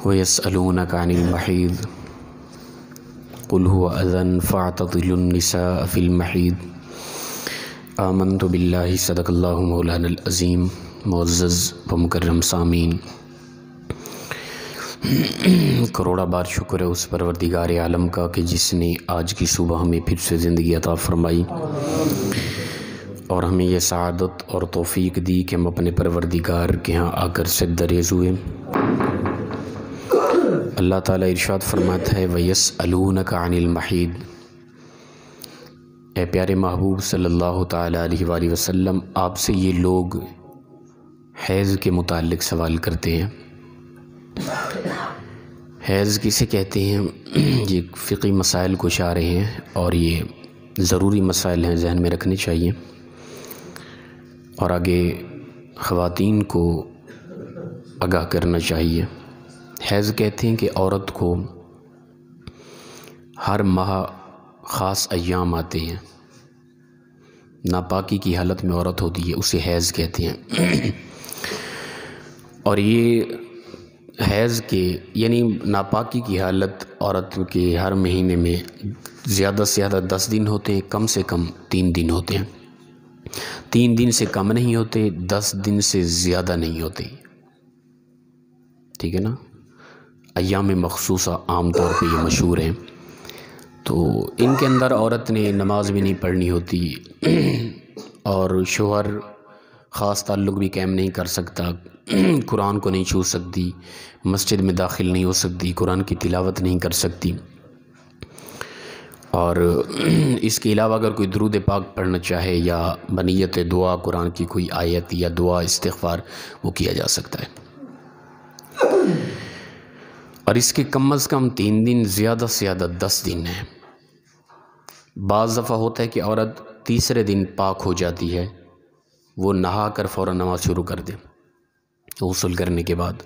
وَيَسْأَلُونَكَ عَنِ الْمَحِيضِ قُلْ هُوَ أَذًى فَاعْتَزِلُوا النِّسَاءَ فِي الْمَحِيضِ۔ آمنت باللہ، صدق اللہ مولانا العظیم۔ معزز و مکرم سامعین، کروڑا بار شکر ہے اس پروردگار عالم کا کہ جس نے آج کی صبح ہمیں پھر سے زندگی عطا فرمائی اور ہمیں یہ سعادت اور توفیق دی کہ ہم اپنے پروردگار کے ہاں آ کر سجدہ ریز ہوئے۔ اللہ تعالیٰ ارشاد فرماتا ہے وَيَسْأَلُونَكَ عَنِ الْمَحِيضِ، اے پیارے محبوب صلی اللہ تعالیٰ علیہ وآلہ وسلم، آپ سے یہ لوگ حیض کے متعلق سوال کرتے ہیں۔ حیض کسے کہتے ہیں؟ یہ فقہی مسائل کچھ آ رہے ہیں اور یہ ضروری مسائل ہیں، ذہن میں رکھنے چاہیے اور آگے خواتین کو آگاہ کرنا چاہیے۔ حیض کہتے ہیں کہ عورت کو ہر ماہ خاص ایام آتے ہیں، ناپاکی کی حالت میں عورت ہوتی ہے، اسے حیض کہتے ہیں۔ اور یہ حیض کے یعنی ناپاکی کی حالت عورت کے ہر مہینے میں زیادہ سے زیادہ 10 دن ہوتے ہیں، کم سے کم 3 دن ہوتے ہیں۔ 3 دن سے کم نہیں ہوتے، 10 دن سے زیادہ نہیں ہوتے، ٹھیک ہے نا۔ ایام مخصوصہ عام طور پہ یہ مشہور ہیں، تو ان کے اندر عورت نے نماز بھی نہیں پڑھنی ہوتی اور شوہر خاص تعلق بھی قائم نہیں کر سکتا، قرآن کو نہیں چھو سکتی، مسجد میں داخل نہیں ہو سکتی، قرآن کی تلاوت نہیں کر سکتی، اور اس کے علاوہ اگر کوئی درود پاک پڑھنا چاہے یا بنیت دعا قرآن کی کوئی آیت یا دعا استغفار وہ کیا جا سکتا ہے۔ اور اس کے کم از کم 3 دن، زیادہ سے زیادہ 10 دن ہیں۔ بعض دفعہ ہوتا ہے کہ عورت تیسرے دن پاک ہو جاتی ہے، وہ نہا کر فوراً نماز شروع کر دے غسل کرنے کے بعد۔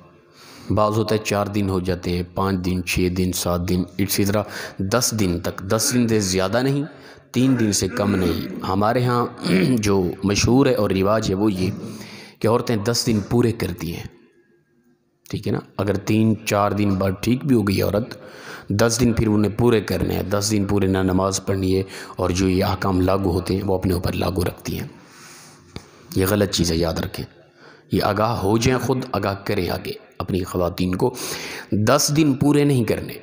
بعض ہوتا ہے 4 دن ہو جاتے ہیں، 5 دن، 6 دن، 7 دن، اسی طرح 10 دن تک۔ 10 دن سے زیادہ نہیں، 3 دن سے کم نہیں۔ ہمارے ہاں جو مشہور ہے اور رواج ہے وہ یہ کہ عورتیں 10 دن پورے کرتی ہیں، ٹھیک ہے نا۔ اگر 3-4 دن بعد ٹھیک بھی ہو گئی عورت، 10 دن پھر انہیں پورے کرنے ہیں۔ 10 دن پورے نہ نماز پڑھنی ہے اور جو یہ احکام لاگو ہوتے ہیں وہ اپنے اوپر لاگو رکھتی ہیں۔ یہ غلط چیز ہے، یاد رکھیں۔ یہ آگاہ ہو جائیں، خود آگاہ کریں آگے اپنی خواتین کو۔ 10 دن پورے نہیں کرنے۔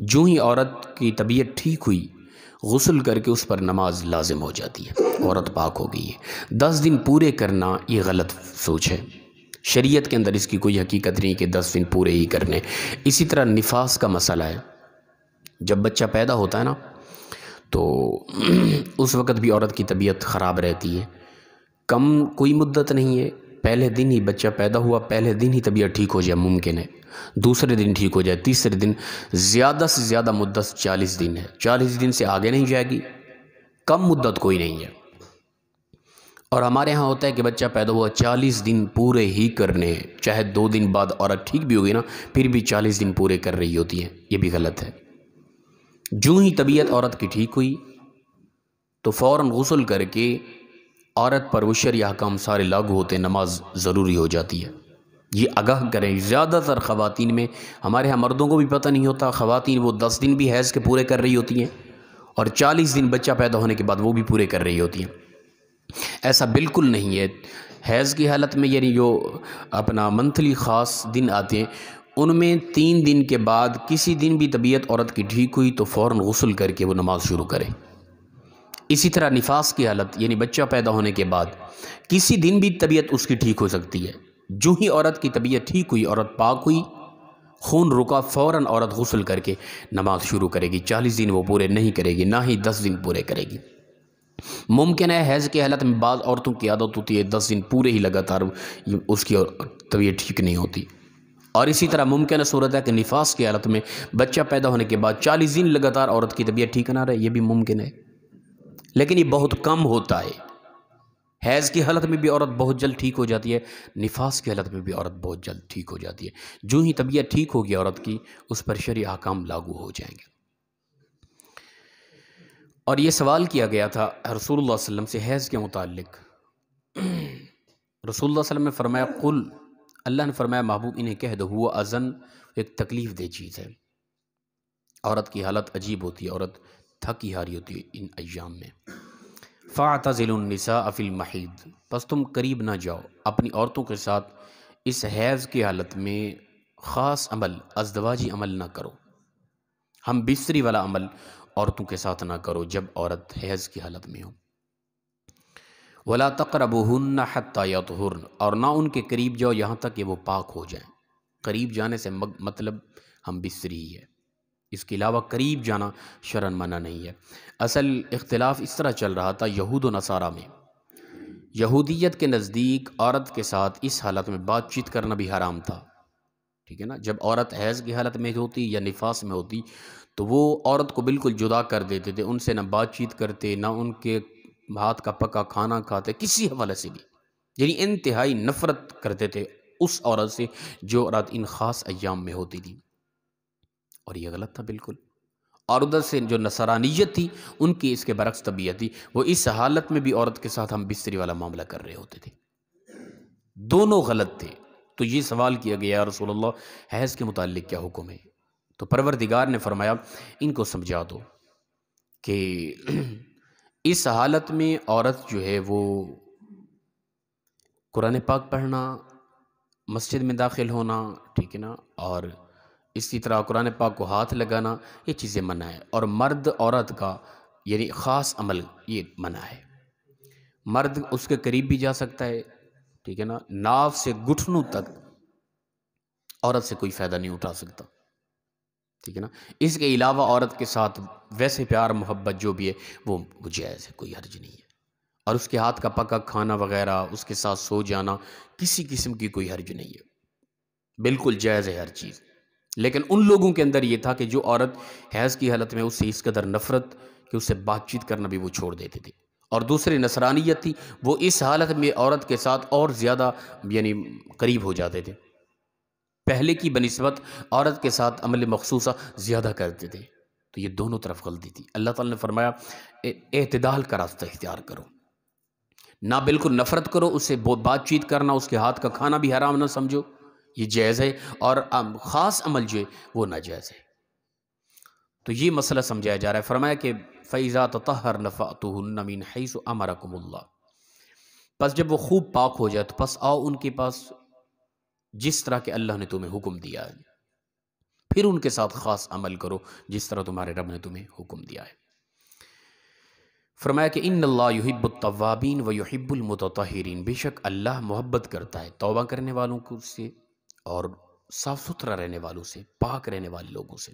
جو ہی عورت کی طبیعت ٹھیک ہوئی، غسل کر کے اس پر نماز لازم ہو جاتی ہے، عورت پاک ہو گئی ہے۔ 10 دن پورے کرنا یہ غلط سوچ ہے، شریعت کے اندر اس کی کوئی حقیقت نہیں کہ 10 دن پورے ہی کرنے۔ اسی طرح نفاس کا مسئلہ ہے، جب بچہ پیدا ہوتا ہے نا تو اس وقت بھی عورت کی طبیعت خراب رہتی ہے۔ کم کوئی مدت نہیں ہے، پہلے دن ہی بچہ پیدا ہوا، پہلے دن ہی طبیعت ٹھیک ہو جائے ممکن ہے، دوسرے دن ٹھیک ہو جائے، تیسرے دن، زیادہ سے زیادہ مدت 40 دن ہے۔ 40 دن سے آگے نہیں جائے گی، کم مدت کوئی نہیں ہے۔ اور ہمارے ہاں ہوتا ہے کہ بچہ پیدا ہوا 40 دن پورے ہی کرنے، چاہے 2 دن بعد عورت ٹھیک بھی ہوگی نا پھر بھی 40 دن پورے کر رہی ہوتی ہے، یہ بھی غلط ہے۔ جو ہی طبیعت عورت کی ٹھیک ہوئی تو فوراً غسل کر کے عورت پر وہ شرعی احکام سارے لاگو ہوتے ہیں، نماز ضروری ہو جاتی ہے۔ یہ آگاہ کریں۔ زیادہ تر خواتین میں، ہمارے ہاں مردوں کو بھی پتہ نہیں ہوتا، خواتین وہ 10 دن بھی حیض کے پورے کر رہی ہوتی ہیں اور 40 دن بچہ پیدا ہونے کے بعد وہ بھی پورے کر رہی ہوتی ہیں۔ ایسا بالکل نہیں ہے۔ حیض کی حالت میں یعنی جو اپنا منتھلی خاص دن آتے ہیں ان میں 3 دن کے بعد کسی دن بھی طبیعت عورت کی ٹھیک ہوئی تو فوراً غسل کر کے وہ نماز شروع کرے۔ اسی طرح نفاس کی حالت یعنی بچہ پیدا ہونے کے بعد کسی دن بھی طبیعت اس کی ٹھیک ہو سکتی ہے۔ جو ہی عورت کی طبیعت ٹھیک ہوئی، عورت پاک ہوئی، خون رکا، فوراً عورت غسل کر کے نماز شروع کرے گی۔ 40 دن وہ پورے نہیں کرے گی، نہ ہی 10 دن پورے کرے گی۔ ممکن ہے حیض کی حالت میں بعض عورتوں کی عادت ہوتی ہے 10 دن پورے ہی لگاتار اس کی طبیعت ٹھیک نہیں ہوتی، اور اسی طرح ممکن ہے صورت ہے کہ نفاس کی حالت میں بچہ پیدا ہونے کے بعد 40 دن لگاتار عورت کی طبیعت ٹھیک نہ رہے، یہ بھی ممکن ہے، لیکن یہ بہت کم ہوتا ہے۔ حیض کی حالت میں بھی عورت بہت جلد ٹھیک ہو جاتی ہے، نفاس کی حالت میں بھی عورت بہت جلد ٹھیک ہو جاتی ہے۔ جو ہی طبیعت ٹھیک ہوگی عورت کی، اس پر شرعی احکام لاگو ہو جائیں گے۔ اور یہ سوال کیا گیا تھا رسول اللہ صلی اللہ علیہ وسلم سے حیض کے متعلق۔ رسول اللہ صلی اللہ علیہ وسلم نے فرمایا قل اللہ نے فرمایا محبوب انہیں کہہ دو ہوا اذن ایک تکلیف دہ چیز ہے، عورت کی حالت عجیب ہوتی ہے، عورت تھکی ہاری ہوتی ہے ان ایام میں۔ فاعتزلوا النساء فی المحیض، بس تم قریب نہ جاؤ اپنی عورتوں کے ساتھ اس حیض کی حالت میں، خاص عمل ازدواجی عمل نہ کرو، ہم بستری والا عمل عورتوں کے ساتھ نہ کرو جب عورت حیض کی حالت میں ہو۔ ولا تقربوہن حتی یطہرن، اور نہ ان کے قریب جاؤ یہاں تک کہ وہ پاک ہو جائیں۔ قریب جانے سے مطلب ہم بستری ہی ہے، اس کے علاوہ قریب جانا شرعاً منع نہیں ہے۔ اصل اختلاف اس طرح چل رہا تھا یہود و نصارہ میں، یہودیت کے نزدیک عورت کے ساتھ اس حالت میں بات چیت کرنا بھی حرام تھا، ٹھیک ہے نا۔ جب عورت حیض کی حالت میں ہوتی یا نفاس میں ہوتی تو وہ عورت کو بالکل جدا کر دیتے تھے، ان سے نہ بات چیت کرتے، نہ ان کے ہاتھ کا پکا کھانا کھاتے، کسی حوالے سے بھی، یعنی انتہائی نفرت کرتے تھے اس عورت سے جو عورت ان خاص ایام میں ہوتی تھی، اور یہ غلط تھا بالکل۔ اور ادھر سے جو نصرانیت تھی ان کی اس کے برعکس طبیعت تھی، وہ اس حالت میں بھی عورت کے ساتھ ہم بستری والا معاملہ کر رہے ہوتے تھے، دونوں غلط تھے۔ تو یہ سوال کیا گیا یا رسول اللہ حیض کے متعلق کیا حکم ہے؟ تو پروردگار نے فرمایا ان کو سمجھا دو کہ اس حالت میں عورت جو ہے وہ قرآن پاک پڑھنا، مسجد میں داخل ہونا، ٹھیک ہے نا، اور اسی طرح قرآن پاک کو ہاتھ لگانا، یہ چیزیں منع ہے۔ اور مرد عورت کا یعنی خاص عمل یہ منع ہے، مرد اس کے قریب بھی جا سکتا ہے، ٹھیک ہے نا، ناف سے گھٹنوں تک عورت سے کوئی فائدہ نہیں اٹھا سکتا، ٹھیک ہے نا۔ اس کے علاوہ عورت کے ساتھ ویسے پیار محبت جو بھی ہے وہ جائز ہے، کوئی حرج نہیں ہے، اور اس کے ہاتھ کا پکا کھانا وغیرہ، اس کے ساتھ سو جانا، کسی قسم کی کوئی حرج نہیں ہے، بالکل جائز ہے ہر چیز۔ لیکن ان لوگوں کے اندر یہ تھا کہ جو عورت حیض کی حالت میں اس سے اس قدر نفرت کہ اس سے بات چیت کرنا بھی وہ چھوڑ دیتے تھے، اور دوسری نصرانیت تھی، وہ اس حالت میں عورت کے ساتھ اور زیادہ یعنی قریب ہو جاتے تھے، پہلے کی بنسبت عورت کے ساتھ عمل مخصوصہ زیادہ کرتے تھے۔ تو یہ دونوں طرف غلطی تھی۔ اللہ تعالیٰ نے فرمایا اعتدال کا راستہ اختیار کرو، نہ بالکل نفرت کرو اس سے، بات چیت کرنا، اس کے ہاتھ کا کھانا بھی حرام نہ سمجھو، یہ جائز ہے، اور خاص عمل جو ہے وہ ناجائز ہے۔ تو یہ مسئلہ سمجھایا جا رہا ہے۔ فرمایا کہ فَإِذَا تَطَهَّرْنَ فَأْتُوهُنَّ مِنْ حَيْثُ أَمَرَكُمُ اللَّهُ، پس جب وہ خوب پاک ہو جائے تو پس آؤ ان کے پاس جس طرح کہ اللہ نے تمہیں حکم دیا ہے، پھر ان کے ساتھ خاص عمل کرو جس طرح تمہارے رب نے تمہیں حکم دیا ہے۔ فرمایا کہ ان اللہ یحب التوابین و یحب المتطہرین، بے شک اللہ محبت کرتا ہے توبہ کرنے والوں کو سے اور صاف ستھرا رہنے والوں سے، پاک رہنے والے لوگوں سے۔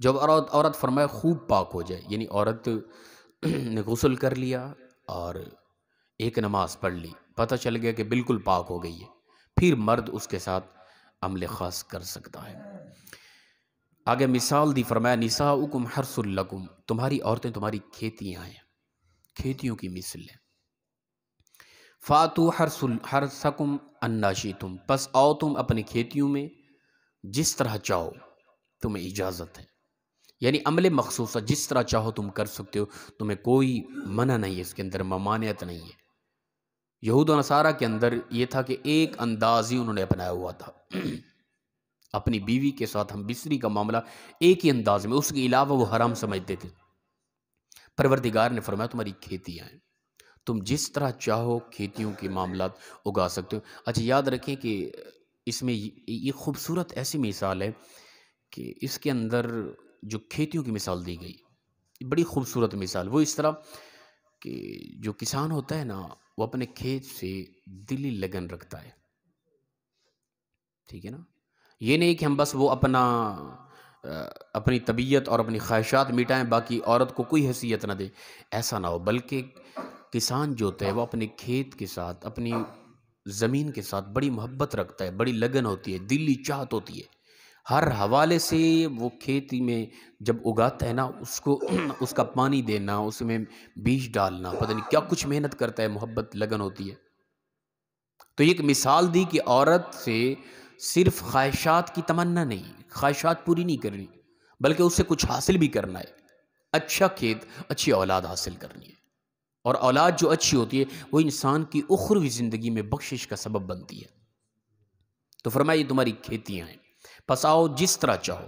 جب عورت فرمایا خوب پاک ہو جائے، یعنی عورت نے غسل کر لیا اور ایک نماز پڑھ لی، پتہ چل گیا کہ بالکل پاک ہو گئی ہے، پھر مرد اس کے ساتھ عمل خاص کر سکتا ہے۔ آگے مثال دی، فرمایا نساؤکم حرث لکم، تمہاری عورتیں تمہاری کھیتیاں ہیں، کھیتیوں کی مثل ہے۔ فاتو حرثکم انا شئتم، پس آؤ تم اپنی کھیتیوں میں جس طرح چاہو، تمہیں اجازت ہے، یعنی عمل مخصوصہ جس طرح چاہو تم کر سکتے ہو، تمہیں کوئی منع نہیں ہے، اس کے اندر ممانعت نہیں ہے۔ یہود و نصارہ کے اندر یہ تھا کہ ایک انداز ہی انہوں نے اپنایا ہوا تھا، اپنی بیوی کے ساتھ ہم بستری کا معاملہ ایک ہی انداز میں، اس کے علاوہ وہ حرام سمجھتے تھے۔ پروردگار نے فرمایا تمہاری کھیتیاں ہیں، تم جس طرح چاہو کھیتیوں کے معاملات اگا سکتے ہو۔ اچھا یاد رکھیں کہ اس میں یہ خوبصورت ایسی مثال ہے کہ اس کے اندر جو کھیتیوں کی مثال دی گئی بڑی خوبصورت مثال، وہ اس طرح کہ جو کسان ہوتا ہے نا وہ اپنے کھیت سے دلی لگن رکھتا ہے، ٹھیک ہے نا، یہ نہیں کہ ہم بس وہ اپنی طبیعت اور اپنی خواہشات مٹائیں باقی عورت کو کوئی حیثیت نہ دے، ایسا نہ ہو، بلکہ کسان جو ہوتا ہے وہ اپنے کھیت کے ساتھ، اپنی زمین کے ساتھ بڑی محبت رکھتا ہے، بڑی لگن ہوتی ہے، دلی چاہت ہوتی ہے، ہر حوالے سے وہ کھیتی میں جب اگاتا ہے نا اس کو اس کا پانی دینا، اس میں بیج ڈالنا، پتہ نہیں کیا کچھ محنت کرتا ہے، محبت لگن ہوتی ہے۔ تو یہ ایک مثال دی کہ عورت سے صرف خواہشات کی تمنا نہیں، خواہشات پوری نہیں کرنی، بلکہ اس سے کچھ حاصل بھی کرنا ہے، اچھا کھیت، اچھی اولاد حاصل کرنی ہے، اور اولاد جو اچھی ہوتی ہے وہ انسان کی اخروی زندگی میں بخشش کا سبب بنتی ہے۔ تو فرمایا یہ تمہاری کھیتیاں ہیں، پس آؤ جس طرح چاہو،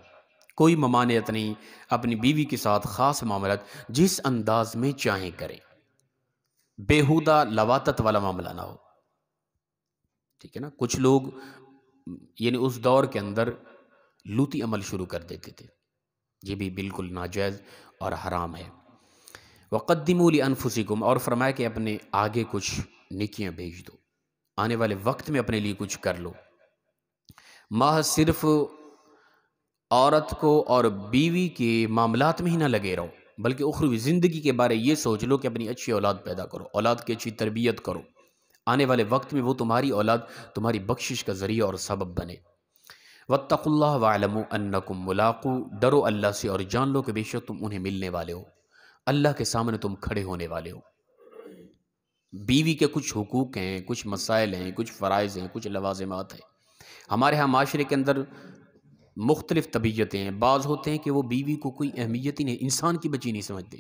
کوئی ممانعت نہیں، اپنی بیوی کے ساتھ خاص معاملات جس انداز میں چاہیں کریں، بیہودہ لواطت والا معاملہ نہ ہو، ٹھیک ہے نا۔ کچھ لوگ یعنی اس دور کے اندر لوتی عمل شروع کر دیتے تھے، یہ بھی بالکل ناجائز اور حرام ہے۔ وَقَدِّمُوا لِأَنفُسِكُمْ، اور فرمایا کہ اپنے آگے کچھ نیکیاں بھیج دو، آنے والے وقت میں اپنے لیے کچھ کر لو۔ محض صرف عورت کو اور بیوی کے معاملات میں ہی نہ لگے رہو، بلکہ اخروی زندگی کے بارے یہ سوچ لو کہ اپنی اچھی اولاد پیدا کرو، اولاد کی اچھی تربیت کرو، آنے والے وقت میں وہ تمہاری اولاد تمہاری بخشش کا ذریعہ اور سبب بنے۔ وَاتَّقُوا اللَّهَ وَاعْلَمُوا أَنَّكُمْ مُلَاقُوهُ، ڈرو اللہ سے اور جان لو کہ بے شک تم انہیں ملنے والے ہو، اللہ کے سامنے تم کھڑے ہونے والے ہو۔ بیوی کے کچھ حقوق ہیں، کچھ مسائل ہیں، کچھ فرائض ہیں، کچھ لوازمات ہیں۔ ہمارے ہاں معاشرے کے اندر مختلف طبیعتیں ہیں، بعض ہوتے ہیں کہ وہ بیوی کو کوئی اہمیت ہی نہیں، انسان کی بچی نہیں سمجھتے،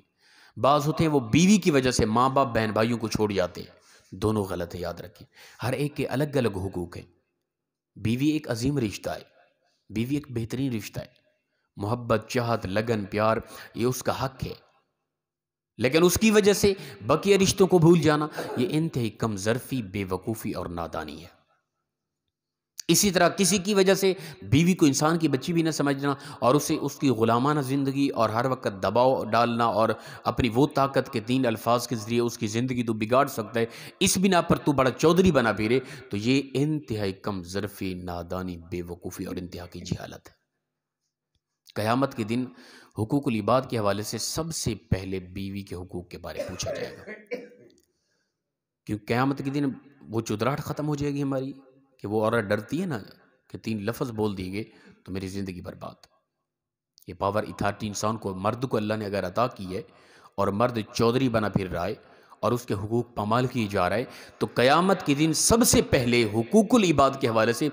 بعض ہوتے ہیں وہ بیوی کی وجہ سے ماں باپ بہن بھائیوں کو چھوڑ جاتے ہیں، دونوں غلط ہے، یاد رکھیں۔ ہر ایک کے الگ الگ حقوق ہیں۔ بیوی ایک عظیم رشتہ ہے، بیوی ایک بہترین رشتہ ہے، محبت، چاہت، لگن، پیار، یہ اس کا حق ہے، لیکن اس کی وجہ سے بقیہ رشتوں کو بھول جانا یہ انتہائی کم ظرفی، بے وقوفی اور نادانی ہے۔ اسی طرح کسی کی وجہ سے بیوی کو انسان کی بچی بھی نہ سمجھنا اور اسے اس کی غلامانہ زندگی اور ہر وقت دباؤ ڈالنا اور اپنی وہ طاقت کے 3 الفاظ کے ذریعے اس کی زندگی تو بگاڑ سکتا ہے، اس بنا پر تو بڑا چودھری بنا پھرے، تو یہ انتہائی کم ظرفی، نادانی، بے وقوفی اور انتہا کی جہالت ہے۔ قیامت کے دن حقوق العباد کے حوالے سے سب سے پہلے بیوی کے حقوق کے بارے پوچھا جائے گا، کیونکہ قیامت کے دن وہ چودراہٹ ختم ہو جائے گی ہماری، کہ وہ عورت ڈرتی ہے نا کہ 3 لفظ بول دیے گئے تو میری زندگی برباد۔ یہ پاور اتھارٹی انسان کو، مرد کو اللہ نے اگر عطا کی ہے اور مرد چودھری بنا پھر رہا ہے اور اس کے حقوق پامال کیے جا رہا ہے، تو قیامت کے دن سب سے پہلے حقوق العباد کے حوالے سے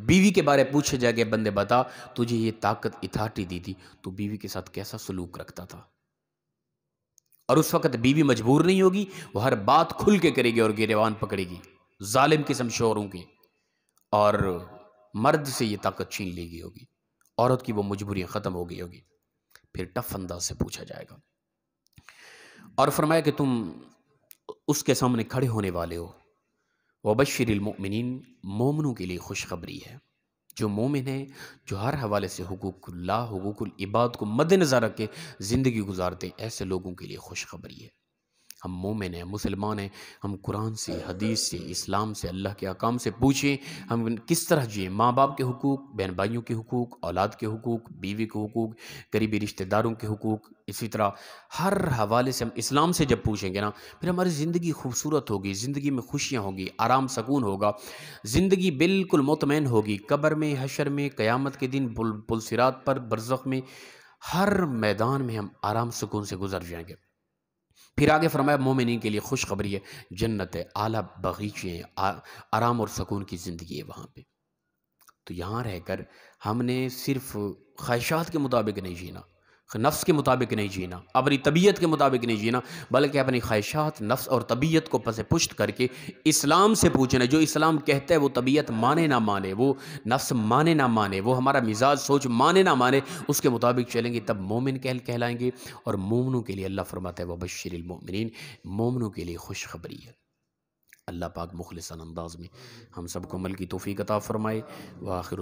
بیوی کے بارے پوچھا جائے گا، بندے بتا تجھے یہ طاقت اتھارٹی دی تھی تو بیوی کے ساتھ کیسا سلوک رکھتا تھا؟ اور اس وقت بیوی مجبور نہیں ہوگی، وہ ہر بات کھل کے کرے گی اور گریبان پکڑے گی ظالم قسم شوہروں کے، اور مرد سے یہ طاقت چھین لی گئی ہوگی، عورت کی وہ مجبوریاں ختم ہو گئی ہوگی، پھر ٹف انداز سے پوچھا جائے گا۔ اور فرمایا کہ تم اس کے سامنے کھڑے ہونے والے ہو۔ وبشر المؤمنین، مومنوں کے لیے خوشخبری ہے، جو مومن ہیں، جو ہر حوالے سے حقوق اللہ، حقوق العباد کو مد نظر رکھ کے زندگی گزارتے، ایسے لوگوں کے لیے خوشخبری ہے۔ ہم مومن ہیں، مسلمان ہیں، ہم قرآن سے، حدیث سے، اسلام سے، اللہ کے احکام سے پوچھیں ہم کس طرح جئیں۔ ماں باپ کے حقوق، بہن بھائیوں کے حقوق، اولاد کے حقوق، بیوی کے حقوق، قریبی رشتہ داروں کے حقوق، اسی طرح ہر حوالے سے ہم اسلام سے جب پوچھیں گے نا، پھر ہماری زندگی خوبصورت ہوگی، زندگی میں خوشیاں ہوگی، آرام سکون ہوگا، زندگی بالکل مطمئن ہوگی، قبر میں، حشر میں، قیامت کے دن پل صراط پر، برزخ میں، ہر میدان میں ہم آرام سکون سے گزر جائیں گے۔ پھر آگے فرمایا مومنین کے لیے خوشخبری ہے، جنت ہے، اعلیٰ باغیچے ہیں، آرام اور سکون کی زندگی ہے وہاں پہ۔ تو یہاں رہ کر ہم نے صرف خواہشات کے مطابق نہیں جینا، نفس کے مطابق نہیں جینا، اپنی طبیعت کے مطابق نہیں جینا، بلکہ اپنی خواہشات، نفس اور طبیعت کو پس پشت کر کے اسلام سے پوچھنا، جو اسلام کہتا ہے وہ طبیعت مانے نہ مانے، وہ نفس مانے نہ مانے، وہ ہمارا مزاج سوچ مانے نہ مانے، اس کے مطابق چلیں گے تب مومن کہلائیں گے۔ اور مومنوں کے لیے اللہ فرماتا ہے وبشر المؤمنین، مومنوں کے لیے خوشخبری ہے۔ اللہ پاک مخلص انداز میں ہم سب کو عمل کی توفیق عطا فرمائے۔ وآخر